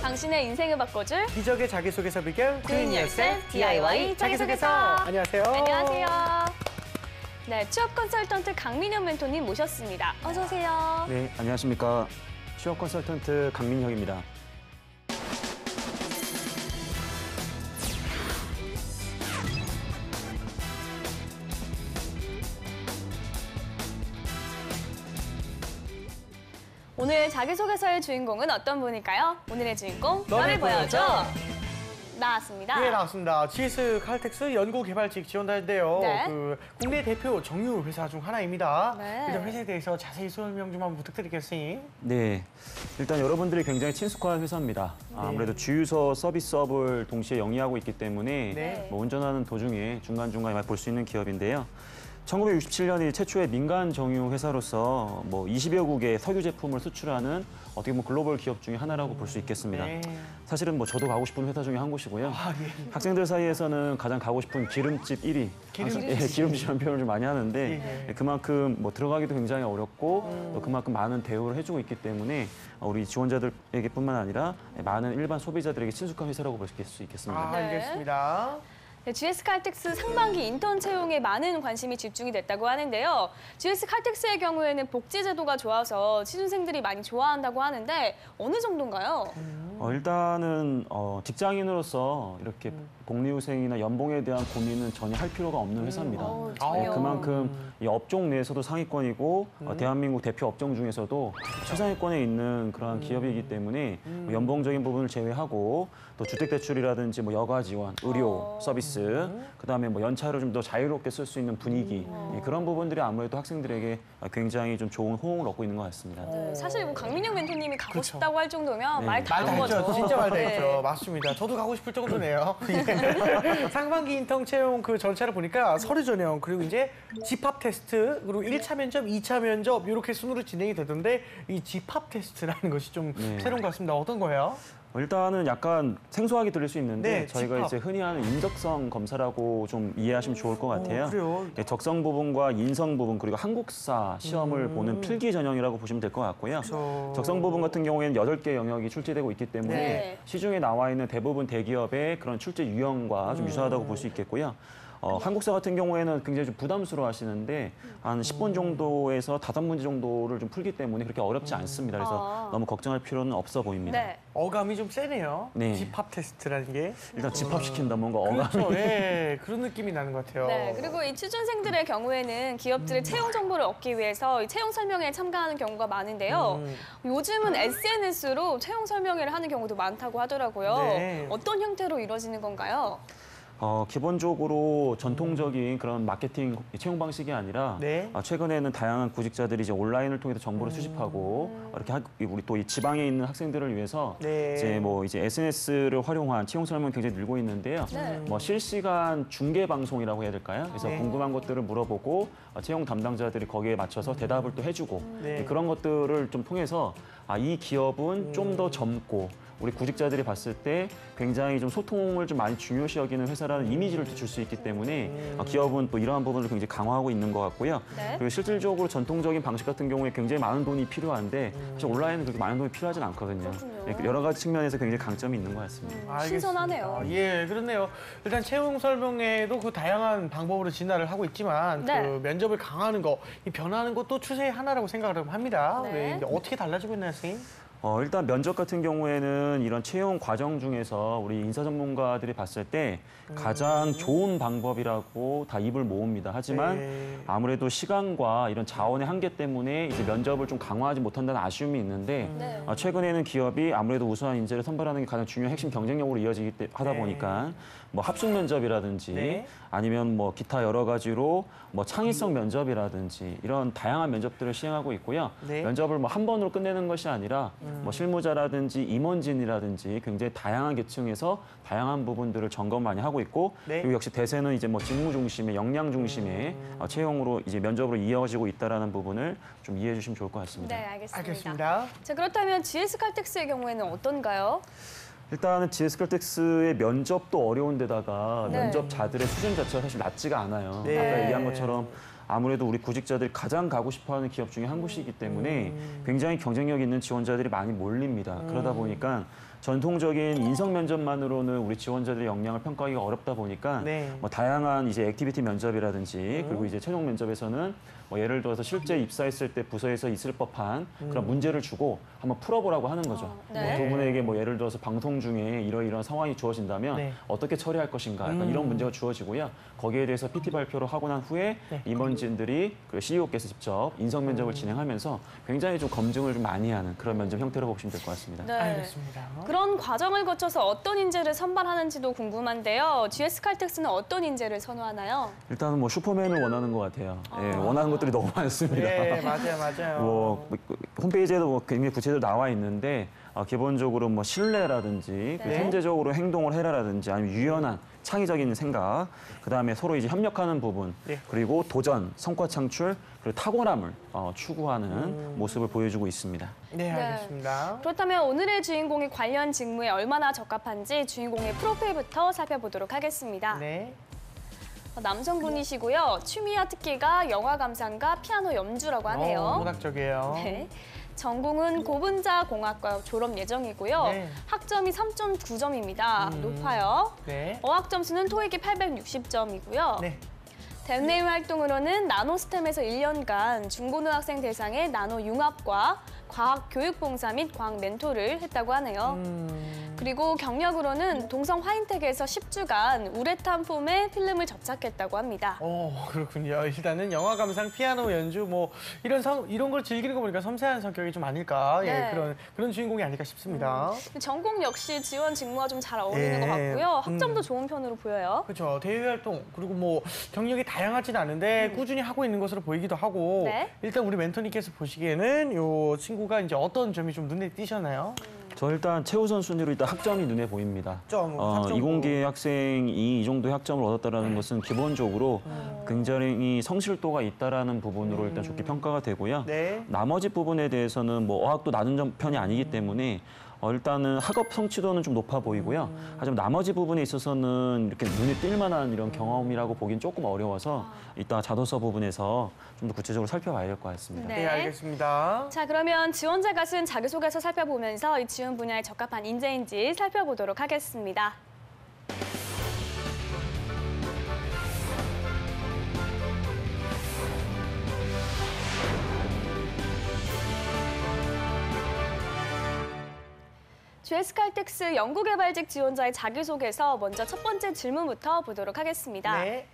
당신의 인생을 바꿔줄 기적의 자기소개서 비결 Doing Yourself DIY 자기소개서. 안녕하세요. 안녕하세요. 네, 취업 컨설턴트 강민혁 멘토님 모셨습니다. 어서 오세요. 네, 안녕하십니까. 취업 컨설턴트 강민혁입니다. 오늘 자기소개서의 주인공은 어떤 분일까요? 오늘의 주인공 너를 너를 보여줘. 보여줘. 나왔습니다. 네, 나왔습니다. GS 칼텍스 연구개발직 지원단인데요. 네. 국내 대표 정유 회사 중 하나입니다. 네. 일단 회사에 대해서 자세히 설명 좀 한번 부탁드리겠습니다. 네, 일단 여러분들이 굉장히 친숙한 회사입니다. 아무래도 주유소 서비스업을 동시에 영위하고 있기 때문에 네. 뭐 운전하는 도중에 중간중간에 볼 수 있는 기업인데요. 1967년이 최초의 민간 정유 회사로서 뭐 20여 국의 석유 제품을 수출하는 어떻게 보면 글로벌 기업 중에 하나라고 볼 수 있겠습니다. 네. 사실은 뭐 저도 가고 싶은 회사 중에 한 곳이고요. 아, 예. 학생들 사이에서는 가장 가고 싶은 기름집 1위. 기름집이라는 표현을 좀 많이 하는데 예. 그만큼 뭐 들어가기도 굉장히 어렵고 또 그만큼 많은 대우를 해주고 있기 때문에 우리 지원자들에게뿐만 아니라 많은 일반 소비자들에게 친숙한 회사라고 볼 수 있겠습니다. 아, 네. 알겠습니다. 네, GS 칼텍스 상반기 인턴 채용에 많은 관심이 집중이 됐다고 하는데요. GS 칼텍스의 경우에는 복지 제도가 좋아서 취준생들이 많이 좋아한다고 하는데 어느 정도인가요? 일단은 직장인으로서 이렇게 복리후생이나 연봉에 대한 고민은 전혀 할 필요가 없는 회사입니다. 전혀. 그만큼 이 업종 내에서도 상위권이고 대한민국 대표 업종 중에서도 최상위권에 있는 그러한 기업이기 때문에 뭐 연봉적인 부분을 제외하고 또 주택대출이라든지 뭐 여가 지원, 의료 서비스, 그다음에 뭐 연차를 좀 더 자유롭게 쓸 수 있는 분위기 그런 부분들이 아무래도 학생들에게 굉장히 좀 좋은 호응을 얻고 있는 것 같습니다. 네, 사실 뭐 강민혁 멘토님이 가고 그렇죠. 싶다고 할 정도면 네. 말 다 말 다 한 거죠. 했죠. 진짜 말 다 네. 했죠. 맞습니다. 저도 가고 싶을 정도네요. 예. 상반기 인턴 채용 그 절차를 보니까 서류 전형 그리고 이제 집합 테스트 그리고 1차 면접, 2차 면접 이렇게 순으로 진행이 되던데 이 집합 테스트라는 것이 좀 새로운 것 같습니다. 어떤 거예요? 일단은 약간 생소하게 들릴 수 있는데 네, 저희가 집합. 이제 흔히 하는 인적성 검사라고 좀 이해하시면 좋을 것 같아요. 그래요? 예, 적성 부분과 인성 부분 그리고 한국사 시험을 보는 필기 전형이라고 보시면 될 것 같고요. 그렇죠. 적성 부분 같은 경우에는 8개 영역이 출제되고 있기 때문에 네. 시중에 나와 있는 대부분 대기업의 그런 출제 유형과 좀 유사하다고 볼 수 있겠고요. 한국사 같은 경우에는 굉장히 좀 부담스러워 하시는데 한 10분 정도에서 5문제 정도를 좀 풀기 때문에 그렇게 어렵지 않습니다. 그래서 너무 걱정할 필요는 없어 보입니다. 네. 어감이 좀 세네요. 네. 집합 테스트라는 게. 일단 집합시킨다 뭔가 어감이. 그렇죠. 예, 그런 느낌이 나는 것 같아요. 네, 그리고 이 취준생들의 경우에는 기업들의 채용 정보를 얻기 위해서 이 채용 설명회에 참가하는 경우가 많은데요. 요즘은 SNS로 채용 설명회를 하는 경우도 많다고 하더라고요. 네. 어떤 형태로 이루어지는 건가요? 기본적으로 전통적인 그런 마케팅 채용 방식이 아니라 네. 최근에는 다양한 구직자들이 이제 온라인을 통해서 정보를 수집하고 이렇게 우리 또 이 지방에 있는 학생들을 위해서 네. 이제 SNS를 활용한 채용 설명이 굉장히 늘고 있는데요. 네. 뭐 실시간 중계 방송이라고 해야 될까요? 그래서 네. 궁금한 것들을 물어보고 채용 담당자들이 거기에 맞춰서 대답을 또 해주고 네. 그런 것들을 좀 통해서 이 기업은 좀 더 젊고 우리 구직자들이 봤을 때 굉장히 좀 소통을 좀 많이 중요시 여기는 회사라는 이미지를 줄 수 있기 때문에 기업은 또 이러한 부분을 굉장히 강화하고 있는 것 같고요. 네. 그리고 실질적으로 전통적인 방식 같은 경우에 굉장히 많은 돈이 필요한데 사실 온라인은 그렇게 많은 돈이 필요하진 않거든요. 그렇군요. 여러 가지 측면에서 굉장히 강점이 있는 것 같습니다. 알겠습니다. 신선하네요. 예, 그렇네요. 일단 채용 설명회도 그 다양한 방법으로 진화를 하고 있지만 네. 그 면접을 강화하는 거, 이 변화하는 것도 추세의 하나라고 생각을 합니다. 네. 네, 이제 어떻게 달라지고 있나요, 선생님? 일단 면접 같은 경우에는 이런 채용 과정 중에서 우리 인사 전문가들이 봤을 때 가장 좋은 방법이라고 다 입을 모읍니다. 하지만 네. 아무래도 시간과 이런 자원의 한계 때문에 이제 면접을 좀 강화하지 못한다는 아쉬움이 있는데 네. 최근에는 기업이 아무래도 우수한 인재를 선발하는 게 가장 중요한 핵심 경쟁력으로 이어지기 하다 네. 보니까 뭐 합숙 면접이라든지 네. 아니면 뭐 기타 여러 가지로 뭐 창의성 면접이라든지 이런 다양한 면접들을 시행하고 있고요. 네. 면접을 뭐 한 번으로 끝내는 것이 아니라 뭐 실무자라든지 임원진이라든지 굉장히 다양한 계층에서 다양한 부분들을 점검 많이 하고 있고 네. 그리고 역시 대세는 이제 뭐 직무 중심의 역량 중심의 채용으로 이제 면접으로 이어지고 있다라는 부분을 좀 이해해 주시면 좋을 것 같습니다. 네, 알겠습니다. 알겠습니다. 자, 그렇다면 GS 칼텍스의 경우에는 어떤가요? 일단은 GS 칼텍스의 면접도 어려운 데다가 네. 면접자들의 수준 자체가 사실 낮지가 않아요. 네. 아까 얘기한 것처럼 아무래도 우리 구직자들이 가장 가고 싶어하는 기업 중에 한 곳이기 때문에 굉장히 경쟁력 있는 지원자들이 많이 몰립니다. 그러다 보니까 전통적인 인성 면접만으로는 우리 지원자들의 역량을 평가하기가 어렵다 보니까 네. 뭐 다양한 이제 액티비티 면접이라든지 그리고 이제 최종 면접에서는 뭐 예를 들어서 실제 입사했을 때 부서에서 있을 법한 그런 문제를 주고 한번 풀어보라고 하는 거죠. 네. 뭐 두 분에게 뭐 예를 들어서 방송 중에 이러이러한 상황이 주어진다면 네. 어떻게 처리할 것인가 약간 이런 문제가 주어지고요. 거기에 대해서 PT 발표를 하고 난 후에 네. 임원진들이 그 CEO께서 직접 인성 면접을 진행하면서 굉장히 좀 검증을 좀 많이 하는 그런 면접 형태로 보시면 될 것 같습니다. 네. 알겠습니다. 그런 과정을 거쳐서 어떤 인재를 선발하는지도 궁금한데요. GS 칼텍스는 어떤 인재를 선호하나요? 일단은 뭐 슈퍼맨을 원하는 것 같아요. 예, 원하는 것들이 너무 많습니다. 네, 맞아요. 뭐 홈페이지에도 뭐 굉장히 구체적으로 나와 있는데 기본적으로 뭐 신뢰라든지 그 네. 현재적으로 행동을 해라라든지 아니면 유연한 창의적인 생각, 그다음에 서로 이제 협력하는 부분, 네. 그리고 도전, 성과 창출, 그리고 탁월함을 추구하는 모습을 보여주고 있습니다. 네, 알겠습니다. 그렇다면 오늘의 주인공이 관련 직무에 얼마나 적합한지 주인공의 프로필부터 살펴보도록 하겠습니다. 네. 남성분이시고요. 취미와 특기가 영화 감상과 피아노 연주라고 하네요. 문학적이에요. 네. 전공은 고분자 공학과 졸업 예정이고요. 네. 학점이 3.9점입니다. 높아요. 네. 어학 점수는 토익이 860점이고요. 네. 대내외 활동으로는 나노스템에서 1년간 중고등학생 대상의 나노 융합과 과학 교육 봉사 및 과학 멘토를 했다고 하네요. 그리고 경력으로는 동성 화인텍에서 10주간 우레탄 폼의 필름을 접착했다고 합니다. 그렇군요. 일단은 영화 감상, 피아노 연주 뭐 이런 걸 즐기는 거 보니까 섬세한 성격이 좀 아닐까. 네. 예, 그런 주인공이 아닐까 싶습니다. 전공 역시 지원 직무와 좀 잘 어울리는 예. 것 같고요. 학점도 좋은 편으로 보여요. 그렇죠. 대외 활동 그리고 뭐 경력이 다양하지는 않은데 꾸준히 하고 있는 것으로 보이기도 하고 네. 일단 우리 멘토님께서 보시기에는 요 친구가 이제 어떤 점이 좀 눈에 띄셨나요? 저 일단 최우선 순위로 일단 학점이 눈에 보입니다. 학점. 이공계 학생이 이 정도의 학점을 얻었다는 것은 기본적으로 굉장히 성실도가 있다라는 부분으로 일단 좋게 평가가 되고요. 네. 나머지 부분에 대해서는 뭐 어학도 낮은 편이 아니기 때문에 일단은 학업 성취도는 좀 높아 보이고요. 하지만 나머지 부분에 있어서는 이렇게 눈에 띌 만한 이런 경험이라고 보기는 조금 어려워서 이따 자소서 부분에서 좀 더 구체적으로 살펴봐야 될 것 같습니다. 네. 네, 알겠습니다. 자, 그러면 지원자가 쓴 자기소개서 살펴보면서 이 지원 분야에 적합한 인재인지 살펴보도록 하겠습니다. GS 칼텍스 연구개발직 지원자의 자기소개서 먼저 첫 번째 질문부터 보도록 하겠습니다. 네.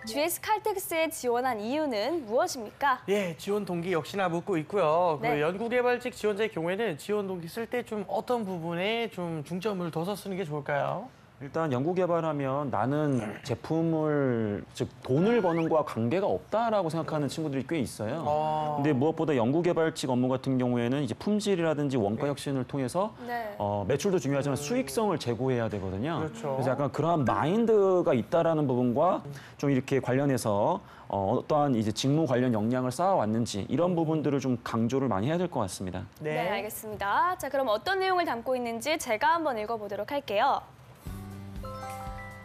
GS 칼텍스에 지원한 이유는 무엇입니까? 예, 지원 동기 역시나 묻고 있고요. 네. 그 연구개발직 지원자의 경우에는 지원 동기 쓸 때 좀 어떤 부분에 좀 중점을 둬서 쓰는 게 좋을까요? 일단 연구 개발하면 나는 제품을 즉 돈을 버는 거와 관계가 없다라고 생각하는 친구들이 꽤 있어요. 근데 무엇보다 연구 개발직 업무 같은 경우에는 이제 품질이라든지 원가 혁신을 통해서 네. 매출도 중요하지만 수익성을 제고해야 되거든요. 그렇죠. 그래서 약간 그러한 마인드가 있다라는 부분과 좀 이렇게 관련해서 어떠한 이제 직무 관련 역량을 쌓아왔는지 이런 부분들을 좀 강조를 많이 해야 될 것 같습니다. 네, 알겠습니다. 자, 그럼 어떤 내용을 담고 있는지 제가 한번 읽어보도록 할게요.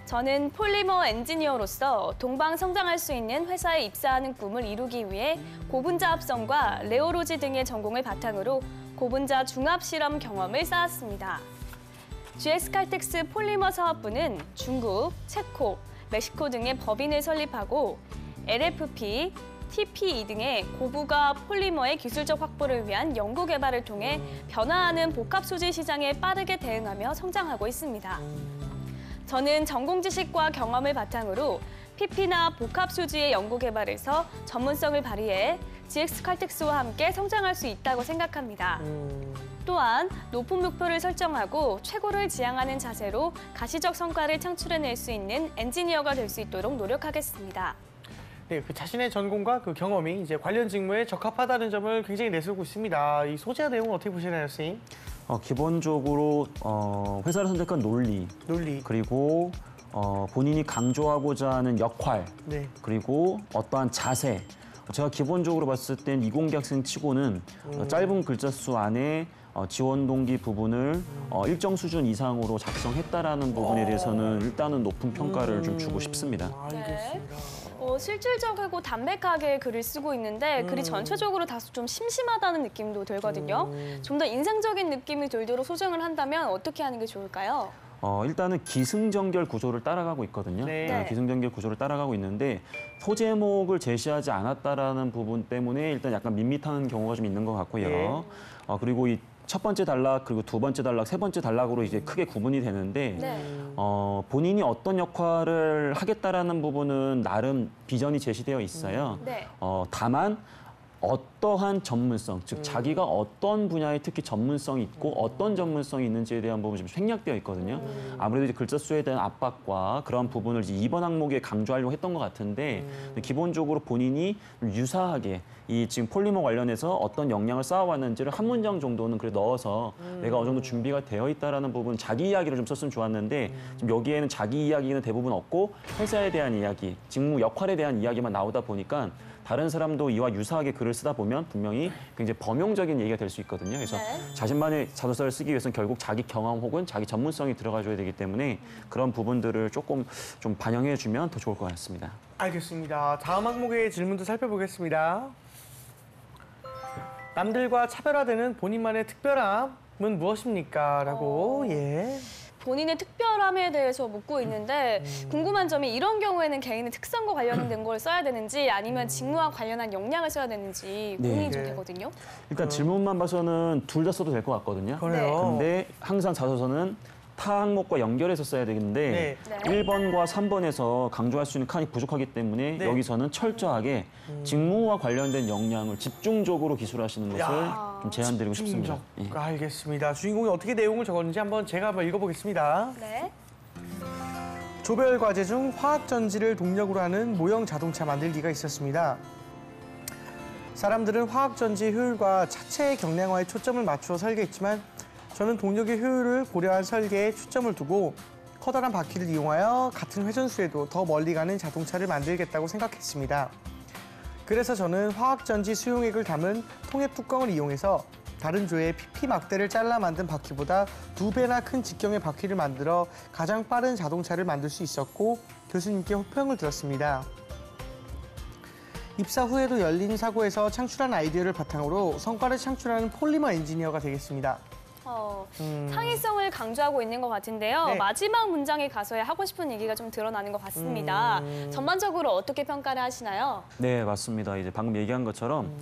저는 폴리머 엔지니어로서 동방 성장할 수 있는 회사에 입사하는 꿈을 이루기 위해 고분자 합성과 레오로지 등의 전공을 바탕으로 고분자 중합 실험 경험을 쌓았습니다. GS 칼텍스 폴리머 사업부는 중국, 체코, 멕시코 등의 법인을 설립하고 LFP, TPE 등의 고부가 폴리머의 기술적 확보를 위한 연구 개발을 통해 변화하는 복합 소재 시장에 빠르게 대응하며 성장하고 있습니다. 저는 전공 지식과 경험을 바탕으로 PP나 복합 소지의 연구 개발에서 전문성을 발휘해 GX 칼텍스와 함께 성장할 수 있다고 생각합니다. 또한 높은 목표를 설정하고 최고를 지향하는 자세로 가시적 성과를 창출해낼 수 있는 엔지니어가 될 수 있도록 노력하겠습니다. 네, 그 자신의 전공과 그 경험이 이제 관련 직무에 적합하다는 점을 굉장히 내세우고 있습니다. 이 소재와 내용은 어떻게 보시나요, 선생님? 기본적으로 회사를 선택한 논리, 그리고 본인이 강조하고자 하는 역할, 네. 그리고 어떠한 자세. 제가 기본적으로 봤을 땐 이공계 학생 치고는 짧은 글자 수 안에 지원 동기 부분을 일정 수준 이상으로 작성했다라는 부분에 대해서는 일단은 높은 평가를 좀 주고 싶습니다. 알겠습니다. 실질적이고 담백하게 글을 쓰고 있는데 글이 전체적으로 다소 좀 심심하다는 느낌도 들거든요. 좀 더 인상적인 느낌이 들도록 소정을 한다면 어떻게 하는 게 좋을까요? 일단은 기승전결 구조를 따라가고 있거든요. 네. 네. 기승전결 구조를 따라가고 있는데 소제목을 제시하지 않았다라는 부분 때문에 일단 약간 밋밋한 경우가 좀 있는 것 같고요. 네. 그리고 이 첫 번째 단락 그리고 두 번째 단락, 세 번째 단락으로 이제 크게 구분이 되는데 네. 본인이 어떤 역할을 하겠다라는 부분은 나름 비전이 제시되어 있어요. 네. 다만 어떠한 전문성, 즉 자기가 어떤 분야에 특히 전문성이 있고 어떤 전문성이 있는지에 대한 부분이 좀 생략되어 있거든요. 아무래도 이제 글자 수에 대한 압박과 그런 부분을 이제 이번 항목에 강조하려고 했던 것 같은데 기본적으로 본인이 유사하게 이 지금 폴리머 관련해서 어떤 역량을 쌓아왔는지를 한 문장 정도는 그래 넣어서 내가 어느 정도 준비가 되어 있다라는 부분 자기 이야기를 좀 썼으면 좋았는데 지금 여기에는 자기 이야기는 대부분 없고 회사에 대한 이야기, 직무 역할에 대한 이야기만 나오다 보니까 다른 사람도 이와 유사하게 글을 쓰다 보면 분명히 굉장히 범용적인 얘기가 될 수 있거든요. 그래서 네. 자신만의 자소서를 쓰기 위해서는 결국 자기 경험 혹은 자기 전문성이 들어가줘야 되기 때문에 그런 부분들을 조금 좀 반영해주면 더 좋을 것 같습니다. 알겠습니다. 다음 항목의 질문도 살펴보겠습니다. 남들과 차별화되는 본인만의 특별함은 무엇입니까? 라고, 예. 본인의 특별함에 대해서 묻고 있는데 궁금한 점이 이런 경우에는 개인의 특성과 관련된 걸 써야 되는지 아니면 직무와 관련한 역량을 써야 되는지 고민이 좀 네. 되거든요. 일단 질문만 봐서는 둘 다 써도 될 것 같거든요. 그래요. 근데 항상 자소서는 타 항목과 연결해서 써야 되는데 네. 1번과 3번에서 강조할 수 있는 칸이 부족하기 때문에 네. 여기서는 철저하게 직무와 관련된 역량을 집중적으로 기술하시는 것을 야, 좀 제안드리고 싶습니다. 예. 알겠습니다. 주인공이 어떻게 내용을 적었는지 제가 한번 읽어보겠습니다. 네. 조별 과제 중 화학 전지를 동력으로 하는 모형 자동차 만들기가 있었습니다. 사람들은 화학 전지 효율과 차체의 경량화에 초점을 맞추어 설계했지만 저는 동력의 효율을 고려한 설계에 초점을 두고 커다란 바퀴를 이용하여 같은 회전수에도 더 멀리 가는 자동차를 만들겠다고 생각했습니다. 그래서 저는 화학전지 수용액을 담은 통액 뚜껑을 이용해서 다른 조의 PP 막대를 잘라 만든 바퀴보다 2배나 큰 직경의 바퀴를 만들어 가장 빠른 자동차를 만들 수 있었고 교수님께 호평을 들었습니다. 입사 후에도 열린 사고에서 창출한 아이디어를 바탕으로 성과를 창출하는 폴리머 엔지니어가 되겠습니다. 창의성을 강조하고 있는 것 같은데요. 네. 마지막 문장에 가서야 하고 싶은 얘기가 좀 드러나는 것 같습니다. 전반적으로 어떻게 평가를 하시나요? 네, 맞습니다. 이제 방금 얘기한 것처럼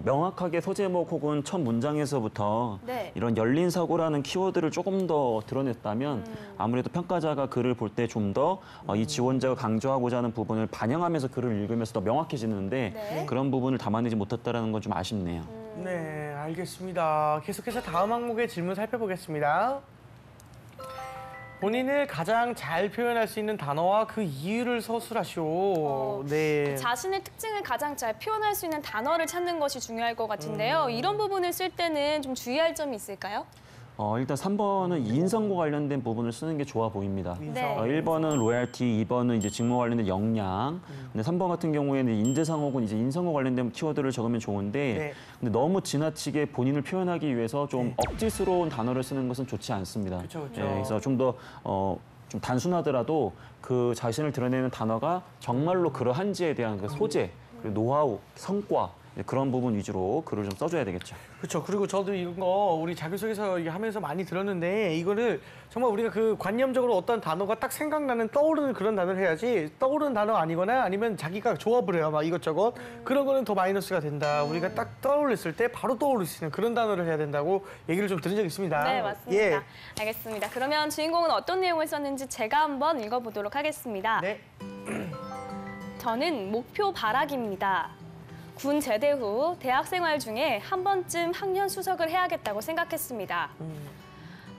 명확하게 소제목 혹은 첫 문장에서부터 네. 이런 열린 사고라는 키워드를 조금 더 드러냈다면 아무래도 평가자가 글을 볼 때 좀 더 이 지원자가 강조하고자 하는 부분을 반영하면서 글을 읽으면서 더 명확해지는데 네. 그런 부분을 담아내지 못했다는 건 좀 아쉽네요. 네, 알겠습니다. 계속해서 다음 항목의 질문 살펴보겠습니다. 본인을 가장 잘 표현할 수 있는 단어와 그 이유를 서술하시오. 네. 자신의 특징을 가장 잘 표현할 수 있는 단어를 찾는 것이 중요할 것 같은데요. 이런 부분을 쓸 때는 좀 주의할 점이 있을까요? 일단 3번은 인성과 관련된 부분을 쓰는 게 좋아 보입니다. 네. 1번은 로얄티, 2번은 이제 직무 관련된 역량. 근데 3번 같은 경우에는 인재상 혹은 이제 인성과 관련된 키워드를 적으면 좋은데 네. 근데 너무 지나치게 본인을 표현하기 위해서 좀 억지스러운 단어를 쓰는 것은 좋지 않습니다. 그쵸, 그쵸. 그래서 좀 더 좀 단순하더라도 그 자신을 드러내는 단어가 정말로 그러한지에 대한 그 소재, 그리고 노하우, 성과 그런 부분 위주로 글을 좀 써줘야 되겠죠. 그렇죠. 그리고 저도 이런 거 우리 자기소개서 이게 하면서 많이 들었는데 이거를 정말 우리가 그 관념적으로 어떤 단어가 딱 생각나는 떠오르는 그런 단어를 해야지 떠오르는 단어 아니거나 아니면 자기가 조합을 해요. 막 이것저것. 그런 거는 더 마이너스가 된다. 우리가 딱 떠올렸을 때 바로 떠오를 수 있는 그런 단어를 해야 된다고 얘기를 좀 들은 적이 있습니다. 네, 맞습니다. 예. 알겠습니다. 그러면 주인공은 어떤 내용을 썼는지 제가 한번 읽어보도록 하겠습니다. 네. 저는 목표 발악입니다. 군 제대 후 대학 생활 중에 한 번쯤 학년 수석을 해야겠다고 생각했습니다.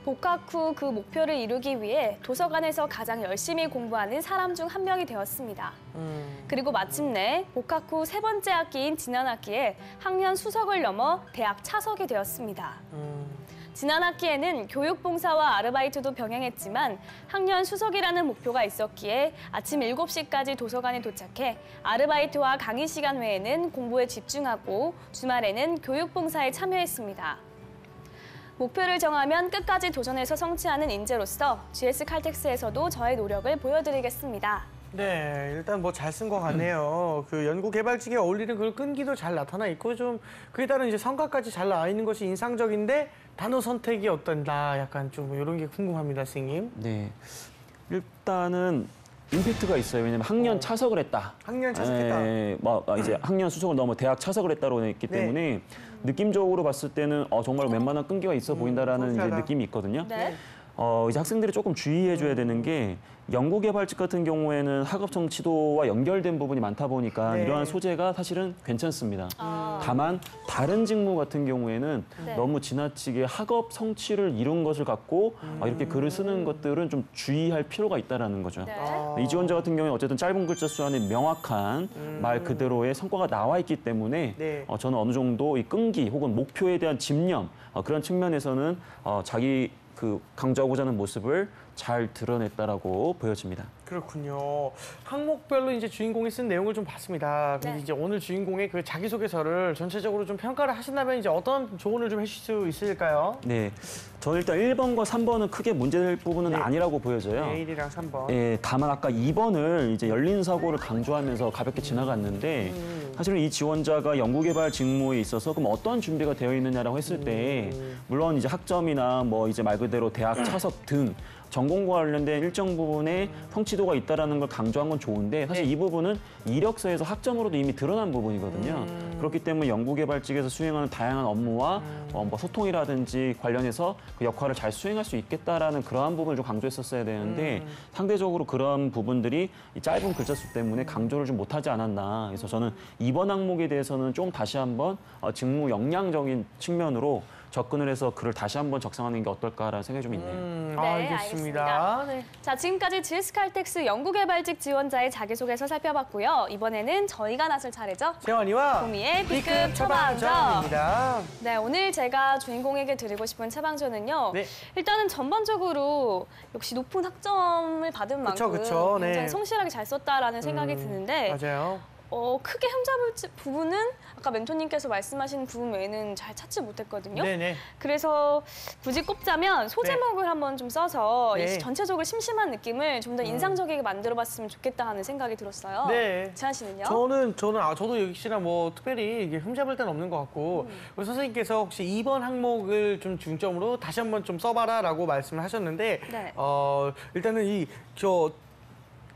복학 후 그 목표를 이루기 위해 도서관에서 가장 열심히 공부하는 사람 중 한 명이 되었습니다. 그리고 마침내 복학 후 세 번째 학기인 지난 학기에 학년 수석을 넘어 대학 차석이 되었습니다. 지난 학기에는 교육봉사와 아르바이트도 병행했지만 학년 수석이라는 목표가 있었기에 아침 7시까지 도서관에 도착해 아르바이트와 강의 시간 외에는 공부에 집중하고 주말에는 교육봉사에 참여했습니다. 목표를 정하면 끝까지 도전해서 성취하는 인재로서 GS 칼텍스에서도 저의 노력을 보여드리겠습니다. 네, 일단 뭐 잘 쓴 것 같네요. 그 연구개발직에 어울리는 그 끈기도 잘 나타나 있고 좀 그에 따른 이제 성과까지 잘 나와 있는 것이 인상적인데 단어 선택이 어떤다 약간 좀 이런 게 궁금합니다, 선생님. 네. 일단은 임팩트가 있어요. 왜냐면 학년 차석을 했다. 학년 차석했다. 이제 학년 수석을 넘어 대학 차석을 했다고 했기 네. 때문에 느낌적으로 봤을 때는 정말 웬만한 끈기가 있어 보인다라는 이제 성실하다. 느낌이 있거든요. 네. 이제 학생들이 조금 주의해줘야 되는 게 연구개발직 같은 경우에는 학업 성취도와 연결된 부분이 많다 보니까 네. 이러한 소재가 사실은 괜찮습니다. 아. 다만 다른 직무 같은 경우에는 네. 너무 지나치게 학업 성취를 이룬 것을 갖고 이렇게 글을 쓰는 것들은 좀 주의할 필요가 있다라는 거죠. 네. 이 지원자 같은 경우에 어쨌든 짧은 글자 수 안에 명확한 말 그대로의 성과가 나와 있기 때문에 네. 저는 어느 정도 이 끈기 혹은 목표에 대한 집념 그런 측면에서는 자기 그 강조하고자 하는 모습을 잘 드러냈다라고 보여집니다. 그렇군요. 항목별로 이제 주인공이 쓴 내용을 좀 봤습니다. 근데 네. 이제 오늘 주인공의 그 자기소개서를 전체적으로 좀 평가를 하신다면 이제 어떤 조언을 좀 해주실 수 있을까요? 네, 저는 일단 1번과 3번은 크게 문제될 부분은 네. 아니라고 보여져요. 네, 1이랑 3번. 예, 다만 아까 2번을 이제 열린 사고를 강조하면서 가볍게 지나갔는데 사실은 이 지원자가 연구개발 직무에 있어서 그럼 어떤 준비가 되어 있느냐라고 했을 때 물론 이제 학점이나 뭐 이제 말 그대로 대학 차석 등 전공과 관련된 일정 부분에 성취도가 있다라는 걸 강조한 건 좋은데 사실 이 부분은 이력서에서 학점으로도 이미 드러난 부분이거든요. 그렇기 때문에 연구개발직에서 수행하는 다양한 업무와 뭐 소통이라든지 관련해서 그 역할을 잘 수행할 수 있겠다라는 그러한 부분을 좀 강조했었어야 되는데 상대적으로 그런 부분들이 이 짧은 글자 수 때문에 강조를 좀 못하지 않았나. 그래서 저는 이번 항목에 대해서는 좀 다시 한번 직무 역량적인 측면으로 접근을 해서 글을 다시 한번 적성하는 게 어떨까라는 생각이 좀 있네요. 네, 알겠습니다. 네. 자, 지금까지 GS칼텍스 연구개발직 지원자의 자기소개서 살펴봤고요. 이번에는 저희가 나설 차례죠. 재환이와 보미의 B급 처방전. 처방전입니다. 네, 오늘 제가 주인공에게 드리고 싶은 처방전은요. 네. 일단은 전반적으로 역시 높은 학점을 받은 그쵸, 만큼 그쵸. 네. 굉장히 성실하게 잘 썼다라는 생각이 드는데 맞아요. 크게 흠잡을 부분은 아까 멘토님께서 말씀하신 부분 외에는 잘 찾지 못했거든요. 네네. 그래서 굳이 꼽자면 소제목을 한번 좀 써서 네. 이 전체적으로 심심한 느낌을 좀 더 인상적이게 만들어봤으면 좋겠다 하는 생각이 들었어요. 네. 재한 씨는요? 저도 역시나 뭐 특별히 이게 흠잡을 데는 없는 것 같고 우리 선생님께서 혹시 2번 항목을 좀 중점으로 다시 한번 좀 써봐라라고 말씀을 하셨는데 네. 일단은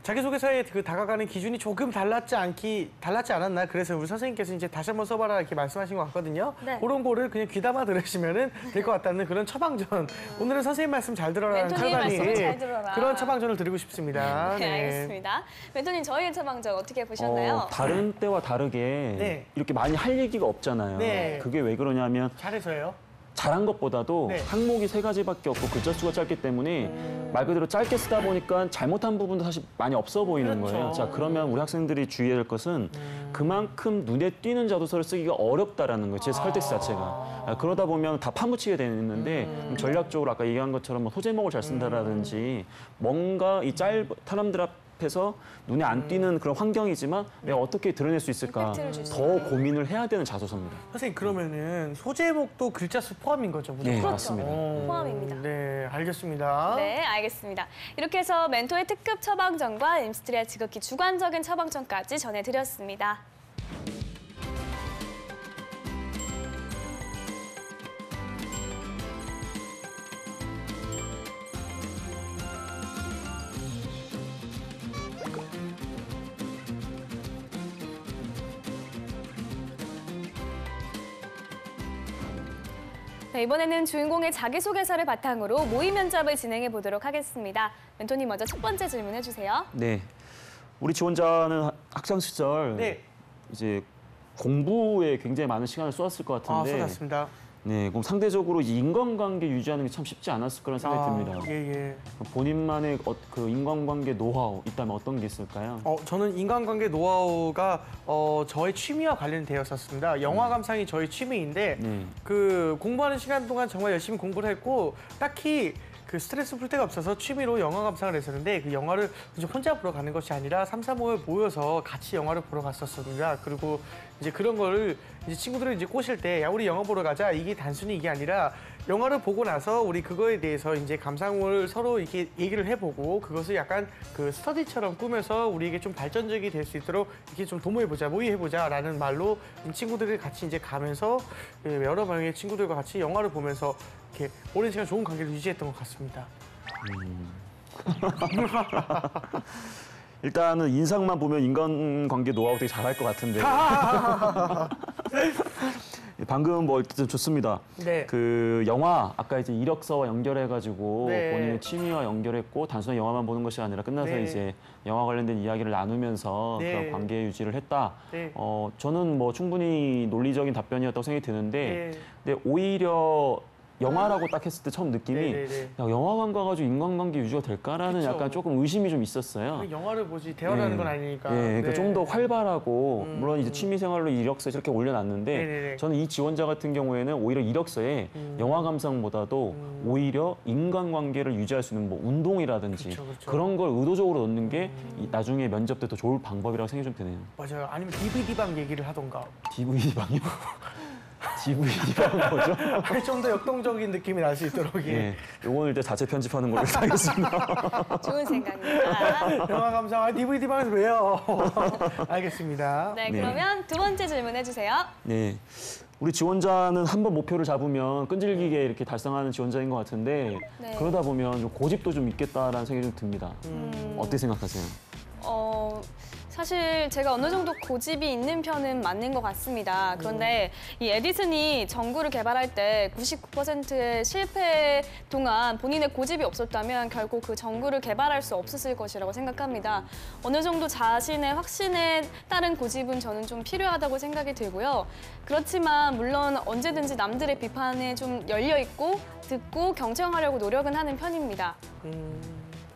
자기소개서에 그 다가가는 기준이 조금 달랐지 않았나. 그래서 우리 선생님께서 이제 다시 한번 써봐라 이렇게 말씀하신 것 같거든요. 네. 그런 거를 그냥 귀담아 들으시면 될 것 같다는 그런 처방전. 오늘은 선생님 말씀 잘 들어라는 멘토님 철반이 말씀을 잘 들어라. 그런 처방전을 드리고 싶습니다. 네, 알겠습니다. 멘토님 저희의 처방전 어떻게 보셨나요? 다른 때와 다르게 네. 이렇게 많이 할 얘기가 없잖아요. 네. 그게 왜 그러냐면 잘해서요. 잘한 것보다도 네. 항목이 3가지밖에 없고 글자 수가 짧기 때문에 말 그대로 짧게 쓰다 보니까 잘못한 부분도 사실 많이 없어 보이는 그렇죠. 거예요. 자, 그러면 우리 학생들이 주의해야 할 것은 그만큼 눈에 띄는 자소서를 쓰기가 어렵다라는 거예요. 제 칼텍스 자체가. 그러다 보면 다 파묻히게 되는데 전략적으로 아까 얘기한 것처럼 뭐 소제목을 잘 쓴다라든지 뭔가 사람들 앞에서 눈에 안 띄는 그런 환경이지만 내가 어떻게 드러낼 수 있을까 임팩트를 줄수 더 고민을 해야 되는 자소서입니다. 선생님 그러면은 소제목도 글자 수 포함인 거죠? 무조건? 네, 그렇죠. 맞습니다. 포함입니다. 네, 알겠습니다. 네, 알겠습니다. 이렇게 해서 멘토의 특급 처방전과 임스트리아 지극히 주관적인 처방전까지 전해드렸습니다. 네, 이번에는 주인공의 자기소개서를 바탕으로 모의 면접을 진행해 보도록 하겠습니다. 멘토님 먼저 첫 번째 질문해 주세요. 네. 우리 지원자는 학창 시절 네. 이제 공부에 굉장히 많은 시간을 쏟았을 것 같은데 쏟았습니다. 네, 그럼 상대적으로 이 인간관계 유지하는 게 참 쉽지 않았을 거라는 생각이 듭니다. 예. 본인만의 그 인간관계 노하우 있다면 어떤 게 있을까요? 저는 인간관계 노하우가 저의 취미와 관련되었었습니다. 영화 감상이 저의 취미인데 네. 그 공부하는 시간 동안 정말 열심히 공부를 했고 딱히 그 스트레스 풀 데가 없어서 취미로 영화 감상을 했었는데 그 영화를 이제 혼자 보러 가는 것이 아니라 3, 4, 5에 모여서 같이 영화를 보러 갔었습니다. 그리고 이제 그런 거를 이제 친구들을 이제 꼬실 때 야 우리 영화 보러 가자 이게 단순히 이게 아니라 영화를 보고 나서 우리 그거에 대해서 이제 감상을 서로 이렇게 얘기를 해보고 그것을 약간 그 스터디처럼 꾸며서 우리에게 좀 발전적이 될 수 있도록 이렇게 좀 도모해보자, 모의해보자라는 말로 친구들이 같이 이제 가면서 여러 명의 친구들과 같이 영화를 보면서 이렇게 오랜 시간 좋은 관계를 유지했던 것 같습니다. 일단은 인상만 보면 인간관계 노하우 되게 잘할 것 같은데. 방금 뭐 어쨌든 좋습니다. 네. 그 영화 아까 이제 이력서와 연결해가지고 네. 본인의 취미와 연결했고 단순히 영화만 보는 것이 아니라 끝나서 네. 이제 영화 관련된 이야기를 나누면서 네. 그런 관계 유지를 했다. 네. 저는 뭐 충분히 논리적인 답변이었다고 생각이 드는데, 네. 근데 오히려 영화라고 딱 했을 때 처음 느낌이 네, 네, 네. 야, 영화관 가가지고 인간관계 유지가 될까라는 그쵸. 약간 조금 의심이 좀 있었어요. 영화를 보지 대화를 하는 건 아니니까. 예, 그러니까 네. 좀 더 활발하고 물론 이제 취미생활로 이력서에 이렇게 올려놨는데 네네네. 저는 이 지원자 같은 경우에는 오히려 이력서에 영화 감상보다도 오히려 인간관계를 유지할 수 있는 뭐 운동이라든지 그쵸, 그쵸. 그런 걸 의도적으로 넣는 게 나중에 면접 때 더 좋을 방법이라고 생각이 좀 드네요. 맞아요. 아니면 DVD방 얘기를 하던가. DVD방이요? DVD방 뭐죠? 좀 더 역동적인 느낌이 날 수 있도록. 예, 요거는 일단 자체 편집하는 걸로 하겠습니다. 좋은 생각입니다. 영화 감상 DVD방에서 왜요? 알겠습니다. 네, 네. 그러면 두 번째 질문해 주세요. 네. 우리 지원자는 한 번 목표를 잡으면 끈질기게 이렇게 달성하는 지원자인 것 같은데 네. 그러다 보면 좀 고집도 좀 있겠다라는 생각이 좀 듭니다. 어떻게 생각하세요? 사실 제가 어느 정도 고집이 있는 편은 맞는 것 같습니다. 그런데 이 에디슨이 전구를 개발할 때 99%의 실패 동안 본인의 고집이 없었다면 결국 그 전구를 개발할 수 없었을 것이라고 생각합니다. 어느 정도 자신의 확신에 따른 고집은 저는 좀 필요하다고 생각이 들고요. 그렇지만 물론 언제든지 남들의 비판에 좀 열려 있고 듣고 경청하려고 노력은 하는 편입니다.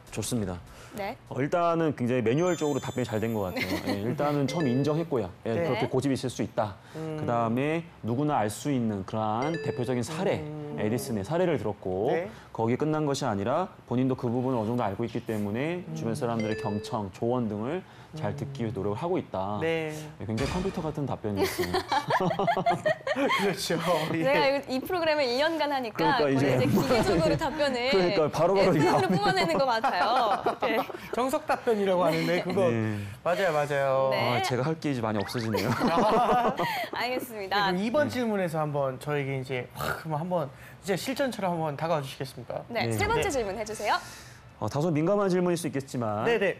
좋습니다. 네. 일단은 굉장히 매뉴얼적으로 답변이 잘 된 것 같아요. 예, 일단은 처음 인정했고요. 예, 네. 그렇게 고집이 있을 수 있다. 그다음에 누구나 알 수 있는 그러한 대표적인 사례, 에디슨의 사례를 들었고 네. 거기에 끝난 것이 아니라 본인도 그 부분을 어느 정도 알고 있기 때문에 주변 사람들의 경청, 조언 등을 잘 듣기 위해 노력을 하고 있다. 네. 예, 굉장히 컴퓨터 같은 답변이었어요. 그렇죠. 예. 제가 이 프로그램을 2년간 하니까 그러니까 거의 이제 이제 기계적으로 답변을 그러니까 바로바로 FM으로 뽑아내는 것 같아요. 네. 정석 답변이라고 하는데 그거 네. 맞아요. 네. 아, 제가 할 게 이제 많이 없어지네요. 알겠습니다. 그럼 2번 질문에서 한번 저에게 이제 확 한번 이제 실전처럼 한번 다가와 주시겠습니까? 네, 네. 세 번째 네. 질문 해주세요. 다소 민감한 질문일 수 있겠지만 네네.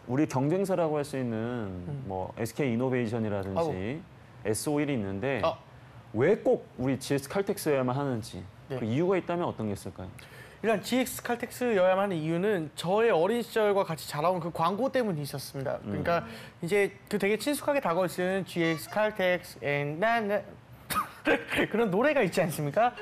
우리 경쟁사라고 할 수 있는 뭐 SK 이노베이션이라든지 아이고. S51이 있는데 어. 왜 꼭 우리 GS 칼텍스여야만 하는지 네. 그 이유가 있다면 어떤 게 있을까요? 일단 GX 칼텍스여야만 하는 이유는 저의 어린 시절과 같이 자라온 그 광고 때문이 있었습니다. 그러니까 이제 그 되게 친숙하게 다가올 수 있는 GX 칼텍스 앤 나나 그런 노래가 있지 않습니까?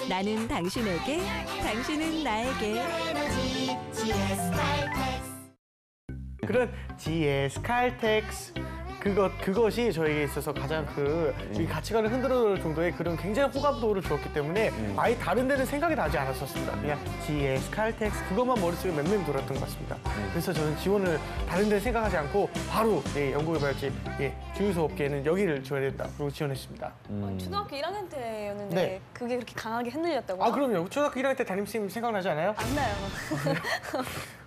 나는 당신에게, 당신은 나에게. 그런 GS 칼텍스 그것이 저에게 있어서 가장 이 가치관을 흔들어줄 정도의 그런 굉장히 호감도를 주었기 때문에 아예 다른 데는 생각이 나지 않았었습니다. 그냥 GS 칼텍스 그것만 머릿속에 맴맴 돌았던 것 같습니다. 그래서 저는 지원을 다른 데 생각하지 않고 바로 연구개발지 주유소 업계에는 여기를 지원해야 된다. 그리고 지원했습니다. 초등학교 1학년 때였는데 네. 그게 그렇게 강하게 흔들렸다고요? 아 그럼요. 초등학교 1학년 때 담임선생님 생각나지 않아요? 안 나요.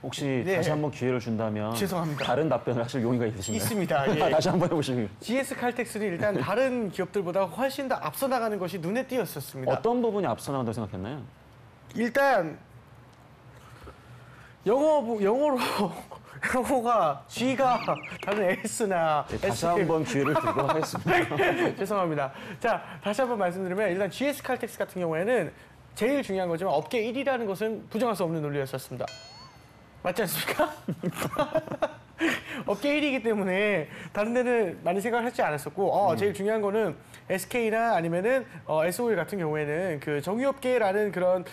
혹시 네. 다시 한번 기회를 준다면 죄송합니다. 다른 답변을 하실 용의가 있으신가요? 있습니다. 예. 다시 한번 해보시면 GS 칼텍스는 일단 다른 기업들보다 훨씬 더 앞서 나가는 것이 눈에 띄었었습니다. 어떤 부분이 앞서 나간다고 생각했나요? 일단 영어가 G가 다른 S나 네, 다시 한번 기회를 드리도록 하겠습니다. 죄송합니다. 자, 다시 한번 말씀드리면 일단 GS 칼텍스 같은 경우에는 제일 중요한 거지만 업계 1위라는 것은 부정할 수 없는 논리였었습니다. 맞지 않습니까? 업계 1위이기 때문에 다른 데는 많이 생각을 하지 않았었고 제일 중요한 거는 SK나 아니면은 SOL 같은 경우에는 그 정유업계라는 그런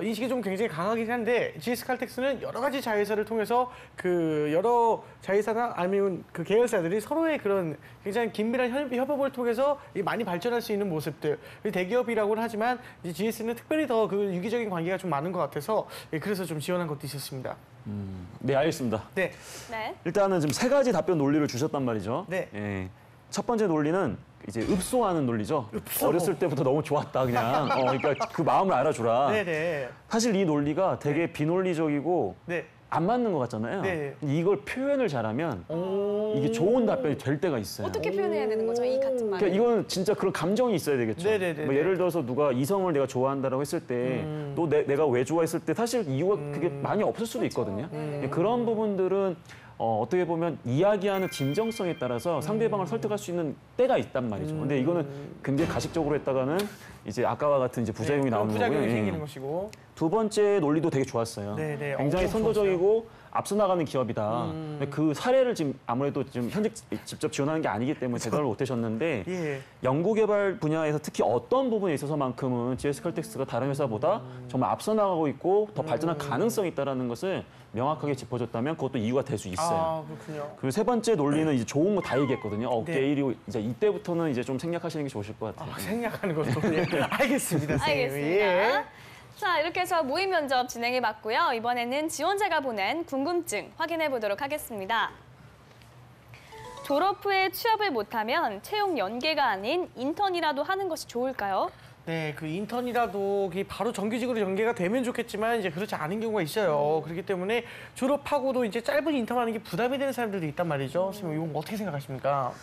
인식이 좀 굉장히 강하긴 한데 GS칼텍스는 여러 가지 자회사를 통해서 그 여러 자회사나 아니면 그 계열사들이 서로의 그런 굉장히 긴밀한 협업을 통해서 많이 발전할 수 있는 모습들. 대기업이라고는 하지만 이제 GS는 특별히 더 그 유기적인 관계가 좀 많은 것 같아서 그래서 좀 지원한 것도 있었습니다. 네, 알겠습니다. 네. 네. 일단은 지금 세 가지 답변 논리를 주셨단 말이죠. 네. 예. 첫 번째 논리는 이제 읍소하는 논리죠. 읍소. 어렸을 때부터 너무 좋았다 그냥. 그러니까 그 마음을 알아주라. 네네. 사실 이 논리가 되게 비논리적이고 네. 안 맞는 것 같잖아요. 네. 이걸 표현을 잘하면 이게 좋은 답변이 될 때가 있어요. 어떻게 표현해야 되는 거죠? 이 같은 말을. 그러니까 이건 진짜 그런 감정이 있어야 되겠죠. 네네네. 뭐 예를 들어서 누가 이성을 내가 좋아한다라고 했을 때 또 내가 왜 좋아했을 때 사실 이유가 그게 많이 없을 수도 있거든요. 그런 부분들은 어떻게 보면 이야기하는 진정성에 따라서 상대방을 설득할 수 있는 때가 있단 말이죠. 근데 이거는 굉장히 가식적으로 했다가는 이제 아까와 같은 이제 부작용이 나오는 거고요. 부작용이 예. 생기는 것이고. 두 번째 논리도 되게 좋았어요. 네네. 굉장히 엄청 선도적이고 앞서 나가는 기업이다. 근데 그 사례를 지금 아무래도 지금 현직 직접 지원하는 게 아니기 때문에 제대로 못 하셨는데 예. 연구개발 분야에서 특히 어떤 부분에 있어서만큼은 GS칼텍스가 다른 회사보다 정말 앞서 나가고 있고 더 발전할 가능성이 있다는 것을 명확하게 짚어줬다면 그것도 이유가 될 수 있어요. 아, 그렇군요. 그리고 세 번째 논리는 이제 좋은 거 다 얘기했거든요. 어깨 네. 1위 이제 이때부터는 이제 좀 생략하시는 게 좋으실 것 같아요. 생략하는 것도. 예. 알겠습니다, 선생님. 알겠습니다. 예. 자, 이렇게 해서 모의 면접 진행해봤고요. 이번에는 지원자가 보낸 궁금증 확인해 보도록 하겠습니다. 졸업 후에 취업을 못하면 채용 연계가 아닌 인턴이라도 하는 것이 좋을까요? 네, 그 인턴이라도 그게 바로 정규직으로 연계가 되면 좋겠지만 이제 그렇지 않은 경우가 있어요. 그렇기 때문에 졸업하고도 이제 짧은 인턴하는 게 부담이 되는 사람들도 있단 말이죠. 선생님, 이건 어떻게 생각하십니까?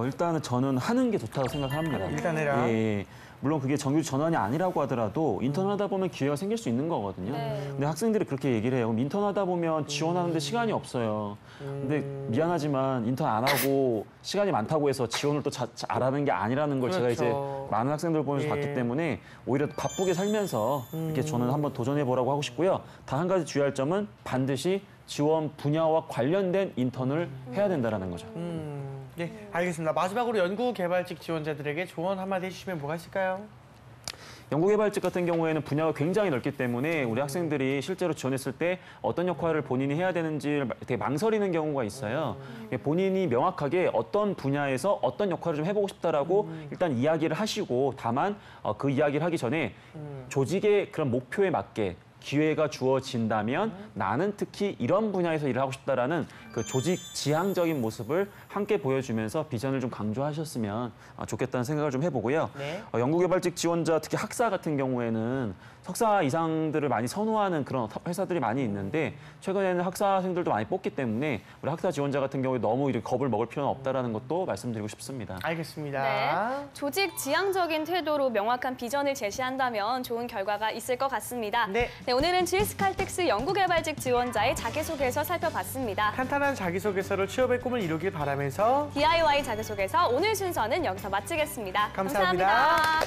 일단은 저는 하는 게 좋다고 생각합니다. 일단 해라. 예. 물론 그게 정규직 전환이 아니라고 하더라도 인턴 하다 보면 기회가 생길 수 있는 거거든요. 네. 근데 학생들이 그렇게 얘기를 해요. 그럼 인턴 하다 보면 지원하는데 시간이 없어요. 근데 미안하지만 인턴 안 하고 시간이 많다고 해서 지원을 또 안 하는 게 아니라는 걸 제가 이제 그렇죠. 많은 학생들 보면서 예. 봤기 때문에 오히려 바쁘게 살면서 이렇게 저는 한번 도전해 보라고 하고 싶고요. 단 한 가지 주의할 점은 반드시 지원 분야와 관련된 인턴을 해야 된다는 거죠. 네, 알겠습니다. 마지막으로 연구개발직 지원자들에게 조언 한마디 해주시면 뭐가 있을까요? 연구개발직 같은 경우에는 분야가 굉장히 넓기 때문에 우리 학생들이 실제로 지원했을 때 어떤 역할을 본인이 해야 되는지를 되게 망설이는 경우가 있어요. 본인이 명확하게 어떤 분야에서 어떤 역할을 좀 해보고 싶다라고 일단 이야기를 하시고 다만 그 이야기를 하기 전에 조직의 그런 목표에 맞게 기회가 주어진다면 나는 특히 이런 분야에서 일을 하고 싶다라는 그 조직 지향적인 모습을 함께 보여주면서 비전을 좀 강조하셨으면 좋겠다는 생각을 좀 해보고요. 네. 연구개발직 지원자, 특히 학사 같은 경우에는 석사 이상들을 많이 선호하는 그런 회사들이 많이 있는데 최근에는 학사생들도 많이 뽑기 때문에 우리 학사 지원자 같은 경우에 너무 이렇게 겁을 먹을 필요는 없다라는 것도 말씀드리고 싶습니다. 알겠습니다. 네. 조직 지향적인 태도로 명확한 비전을 제시한다면 좋은 결과가 있을 것 같습니다. 네. 오늘은 GS칼텍스 연구개발직 지원자의 자기소개서 살펴봤습니다. 탄탄한 자기소개서로 취업의 꿈을 이루길 바라면서 DIY 자기소개서 오늘 순서는 여기서 마치겠습니다. 감사합니다.